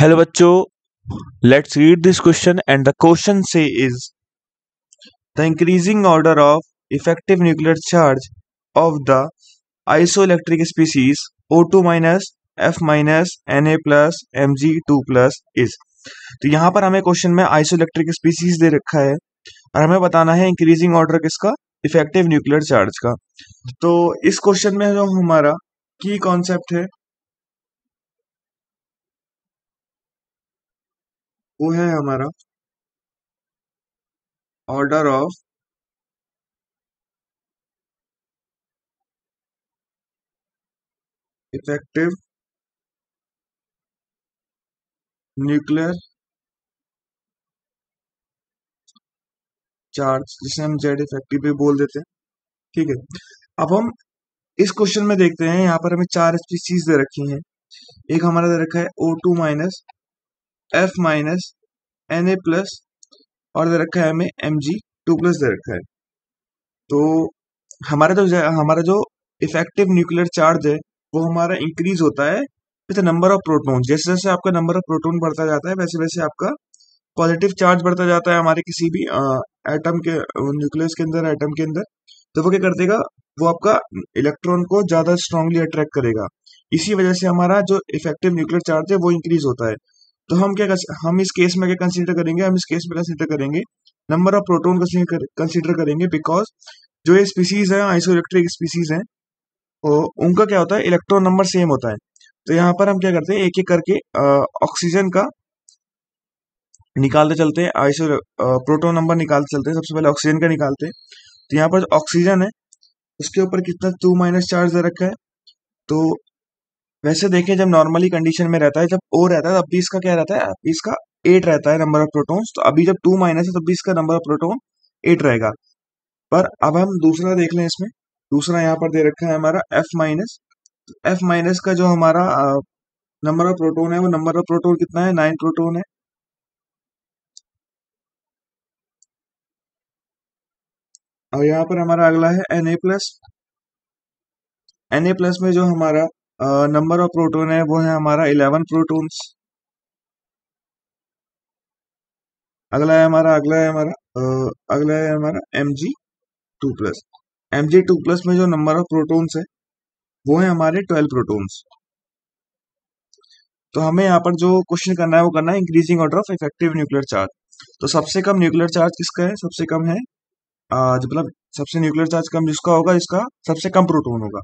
Hello bachcho, let's read this question and the question say is the increasing order of effective nuclear charge of the isoelectric species O2 minus F minus Na plus Mg2 plus is। तो यहाँ पर हमें question में isoelectric species दे रखा है और हमें बताना है इंक्रीजिंग ऑर्डर किसका, इफेक्टिव न्यूक्लियर चार्ज का। तो इस क्वेश्चन में जो हमारा की कॉन्सेप्ट है वो है हमारा order of effective nuclear charge, जिसे हम जेड इफेक्टिव भी बोल देते हैं। ठीक है, अब हम इस क्वेश्चन में देखते हैं, यहाँ पर हमें चार स्पीसीज दे रखी हैं। एक हमारा दे रखा है O2 minus F minus Na plus और दे रखा है हमें Mg2 प्लस दे रखा है। तो हमारा जो इफेक्टिव न्यूक्लियर चार्ज है वो हमारा इंक्रीज होता है विद नंबर ऑफ प्रोटॉन। जैसे जैसे आपका नंबर ऑफ प्रोटॉन बढ़ता जाता है वैसे वैसे आपका पॉजिटिव चार्ज बढ़ता जाता है हमारे किसी भी एटम के न्यूक्लियस के अंदर, एटम के अंदर। तो वो क्या कर देगा, वो आपका इलेक्ट्रॉन को ज्यादा स्ट्रांगली अट्रैक्ट करेगा। इसी वजह से हमारा जो इफेक्टिव न्यूक्लियर चार्ज है वो इंक्रीज होता है। तो हम इस केस में क्या कंसीडर करेंगे, हम इस केस में कंसीडर करेंगे नंबर ऑफ प्रोटॉन को कंसीडर करेंगे, बिकॉज जो ये स्पीसीज है आइसोइलेक्ट्रिक स्पीसीज हैं उनका क्या होता है, इलेक्ट्रॉन नंबर सेम होता है। तो यहाँ पर हम क्या करते हैं, एक एक करके ऑक्सीजन का निकालते चलते हैं, प्रोटॉन नंबर निकालते चलते हैं। सबसे पहले ऑक्सीजन का निकालते हैं। तो यहाँ पर जो ऑक्सीजन है उसके ऊपर कितना 2 माइनस चार्ज दे रखा है। तो वैसे देखें जब नॉर्मली कंडीशन में रहता है, जब O रहता है तब भी इसका क्या रहता है, अभी इसका 8 रहता है नंबर ऑफ प्रोटॉन्स। तो अभी जब 2 माइनस है तब भी इसका नंबर ऑफ प्रोटॉन 8 रहेगा। पर अब हम दूसरा देख लें, इसमें दूसरा यहाँ पर दे रखा है हमारा F माइनस। F माइनस का जो हमारा नंबर ऑफ प्रोटॉन है वो नंबर ऑफ प्रोटॉन कितना है, 9 प्रोटॉन है। और यहाँ पर हमारा अगला है Na प्लस। Na प्लस में जो हमारा नंबर ऑफ प्रोटॉन है वो है हमारा 11 प्रोटॉन्स। अगला है हमारा Mg2 प्लस। Mg2 प्लस में जो नंबर ऑफ प्रोटॉन्स है वो है हमारे 12 प्रोटॉन्स। तो हमें यहाँ पर जो क्वेश्चन करना है वो करना है increasing order of effective nuclear charge. तो सबसे कम न्यूक्लियर चार्ज किसका है, सबसे कम है जो मतलब सबसे न्यूक्लियर चार्ज कम जिसका होगा, जिसका सबसे कम प्रोटॉन होगा।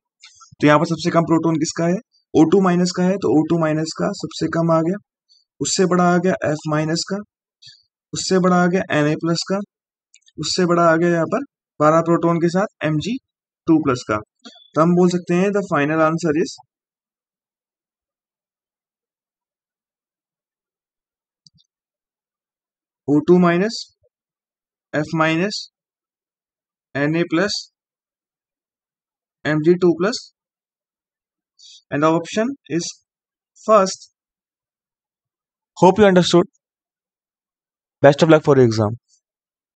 तो यहाँ पर सबसे कम प्रोटॉन किसका है, O2 माइनस का है। तो O2 माइनस का सबसे कम आ गया, उससे बड़ा आ गया F माइनस का, उससे बड़ा आ गया Na प्लस का, उससे बड़ा आ गया यहाँ पर 12 प्रोटॉन के साथ Mg2 प्लस का। तो हम बोल सकते हैं the final answer is O2 minus F minus Na plus Mg2 plus, and the option is first. Hope you understood. Best of luck for your exam.